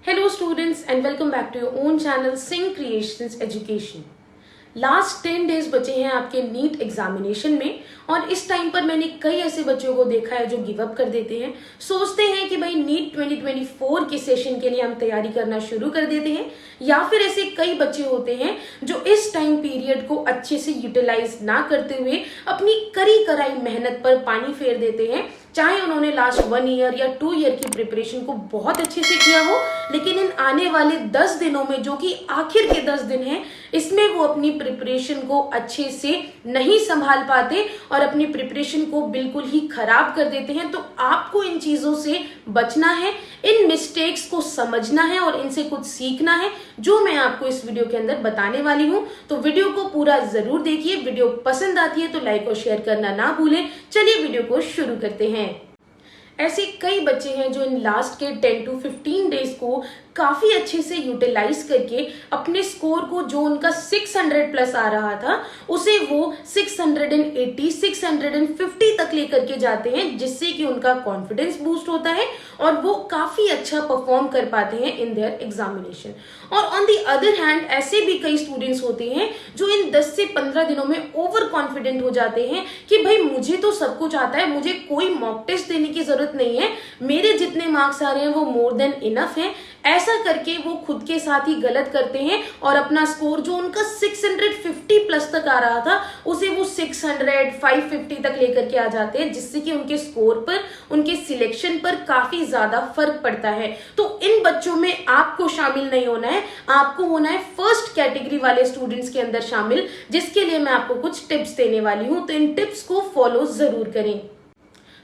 Hello students and welcome back to your own channel Sing Creations Education. Last 10 days बचे हैं आपके NEET examination में और इस टाइम पर मैंने कई ऐसे बच्चों को देखा है जो गिव अप कर देते हैं, सोचते हैं कि भाई नीट 2024 के सेशन के लिए हम तैयारी करना शुरू कर देते हैं, या फिर ऐसे कई बच्चे होते हैं जो इस टाइम पीरियड को अच्छे से यूटिलाइज ना करते हुए अपनी कड़ी कराई मेहनत पर पानी फेर देते हैं। चाहे उन्होंने लास्ट 1 ईयर या 2 ईयर की प्रिपरेशन को बहुत अच्छे से किया हो, लेकिन इन आने वाले 10 दिनों में जो कि आखिर के 10 दिन हैं, इसमें वो अपनी प्रिपरेशन को अच्छे से नहीं संभाल पाते और अपनी प्रिपरेशन को बिल्कुल ही खराब कर देते हैं। तो आपको इन चीजों से बचना है, इन मिस्टेक्स को समझना है और इनसे कुछ सीखना है, जो मैं आपको इस वीडियो के अंदर बताने वाली हूं। तो वीडियो को पूरा जरूर देखिए। वीडियो पसंद आती है तो लाइक और शेयर करना ना भूलें। चलिए वीडियो को शुरू करते हैं। ऐसे कई बच्चे हैं जो इन लास्ट के 10 to 15 डेज को काफी अच्छे से यूटिलाइज करके अपने स्कोर को, जो उनका 600 प्लस आ रहा था, उसे वो 680, 650 तक लेकर के जाते हैं, जिससे कि उनका कॉन्फिडेंस बूस्ट होता है और वो काफी अच्छा परफॉर्म कर पाते हैं इन देयर एग्जामिनेशन। और ऑन दी अदर हैंड ऐसे भी कई स्टूडेंट्स होते हैं जो इन 10 से 15 दिनों में ओवर कॉन्फिडेंट हो जाते हैं कि भाई मुझे तो सब कुछ आता है, मुझे कोई मॉक टेस्ट देने की जरूरत नहीं है, मेरे जितने मार्क्स आ रहे हैं वो मोर देन इनफ है। ऐसा करके वो खुद के साथ ही गलत करते हैं और अपना स्कोर जो उनका 650 प्लस तक आ रहा था, उसे वो 600, 550 तक लेकर के आ जाते हैं, जिससे कि उनके स्कोर पर, उनके सिलेक्शन पर काफी ज्यादा फर्क पड़ता है। तो इन बच्चों में आपको शामिल नहीं होना है, आपको होना है फर्स्ट कैटेगरी वाले स्टूडेंट्स के अंदर शामिल, जिसके लिए मैं आपको कुछ टिप्स देने वाली हूं। तो इन टिप्स को फॉलो जरूर करें।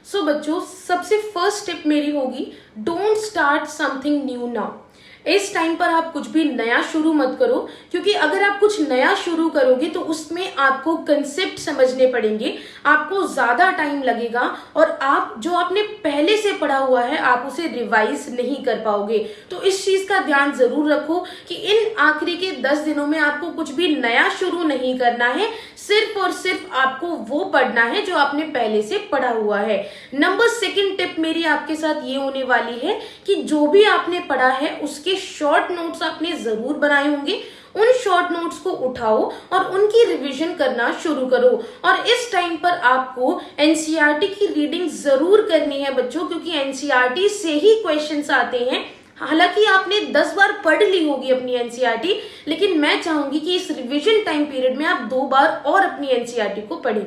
सो बच्चों, सबसे फर्स्ट टिप मेरी होगी, don't start something new now. इस टाइम पर आप कुछ भी नया शुरू मत करो, क्योंकि अगर आप कुछ नया शुरू करोगे तो उसमें आपको कंसेप्ट समझने पड़ेंगे, आपको ज्यादा टाइम लगेगा और आप जो आपने पहले से पढ़ा हुआ है आप उसे रिवाइज नहीं कर पाओगे। तो इस चीज का ध्यान जरूर रखो कि इन आखिरी के 10 दिनों में आपको कुछ भी नया शुरू नहीं करना है, सिर्फ और सिर्फ आपको वो पढ़ना है जो आपने पहले से पढ़ा हुआ है। नंबर 2 टिप मेरी आपके साथ ये होने वाली है कि जो भी आपने पढ़ा है उसके शॉर्ट नोट्स आपने जरूर बनाए होंगे, उन शॉर्ट नोट्स को उठाओ और उनकी रिवीजन करना शुरू करो। और इस टाइम पर आपको एनसीईआरटी की रीडिंग जरूर करनी है बच्चों, क्योंकि एनसीईआरटी से ही क्वेश्चंस आते हैं। हालांकि आपने 10 बार पढ़ ली होगी अपनी एनसीईआरटी, लेकिन मैं चाहूंगी कि इस रिवीजन टाइम पीरियड में आप 2 बार और अपनी एनसीईआरटी को पढ़ें।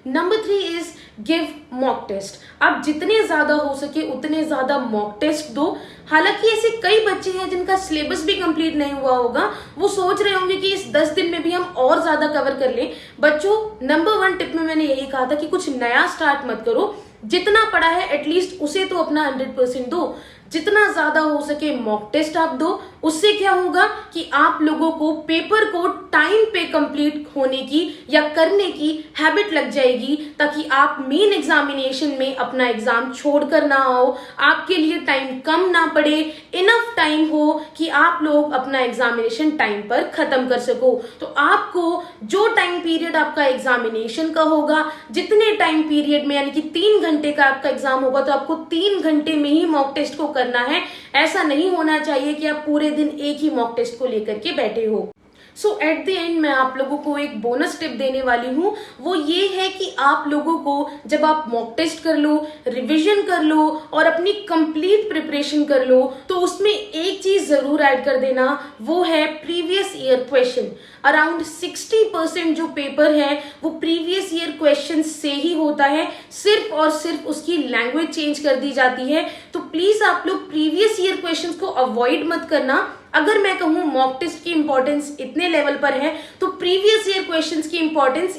Number 3 is give mock test. आप जितने ज्यादा हो सके उतने ज्यादा मॉक टेस्ट दो। हालांकि ऐसे कई बच्चे हैं जिनका सिलेबस भी कंप्लीट नहीं हुआ होगा, वो सोच रहे होंगे कि इस 10 दिन में भी हम और ज्यादा कवर कर लें। बच्चों, नंबर 1 टिप में मैंने यही कहा था कि कुछ नया स्टार्ट मत करो, जितना पढ़ा है एटलीस्ट उसे तो अपना 100% दो। जितना ज्यादा हो सके मॉक टेस्ट आप दो। उससे क्या होगा कि आप लोगों को पेपर को टाइम पे कंप्लीट होने की या करने की हैबिट लग जाएगी, ताकि आप मेन एग्जामिनेशन में अपना एग्जाम छोड़कर ना आओ, आपके लिए टाइम कम ना पड़े, इनफ टाइम हो कि आप लोग अपना एग्जामिनेशन टाइम पर खत्म कर सको। तो आपको जो टाइम पीरियड आपका एग्जामिनेशन का होगा, जितने टाइम पीरियड में, यानी कि 3 घंटे का आपका एग्जाम होगा, तो आपको 3 घंटे में ही मॉक टेस्ट को करना है। ऐसा नहीं होना चाहिए कि आप पूरे दिन एक ही मॉक टेस्ट को लेकर के बैठे हो। सो एट द एंड मैं आप लोगों को एक बोनस टिप देने वाली हूँ, वो ये है कि आप लोगों को जब आप मॉक टेस्ट कर लो, रिवीजन कर लो और अपनी कंप्लीट प्रिपरेशन कर लो, तो उसमें एक चीज जरूर ऐड कर देना, वो है प्रीवियस ईयर क्वेश्चन। अराउंड 60% जो पेपर है वो प्रीवियस ईयर क्वेश्चन से ही होता है, सिर्फ और सिर्फ उसकी लैंग्वेज चेंज कर दी जाती है। तो प्लीज आप लोग प्रीवियस ईयर क्वेश्चंस को अवॉइड मत करना। अगर मैं कहूं मॉक टेस्ट की इंपॉर्टेंस इतने लेवल पर है, तो प्रीवियस ईयर क्वेश्चंस की इंपॉर्टेंस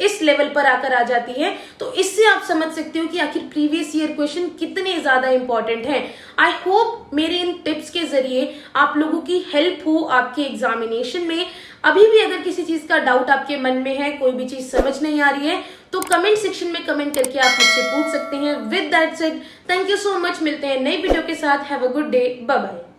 इस लेवल पर आकर आ जाती है। तो इससे आप समझ सकते हो कि आखिर प्रीवियस ईयर क्वेश्चन कितने ज्यादा इंपॉर्टेंट हैं। आई होप मेरे इन टिप्स के जरिए आप लोगों की हेल्प हो आपके एग्जामिनेशन में। अभी भी अगर किसी चीज का डाउट आपके मन में है, कोई भी चीज समझ नहीं आ रही है, तो कमेंट सेक्शन में कमेंट करके आप मुझसे पूछ सकते हैं। With that said, thank you so much. मिलते हैं नई वीडियो के साथ। Have a good day. Bye bye.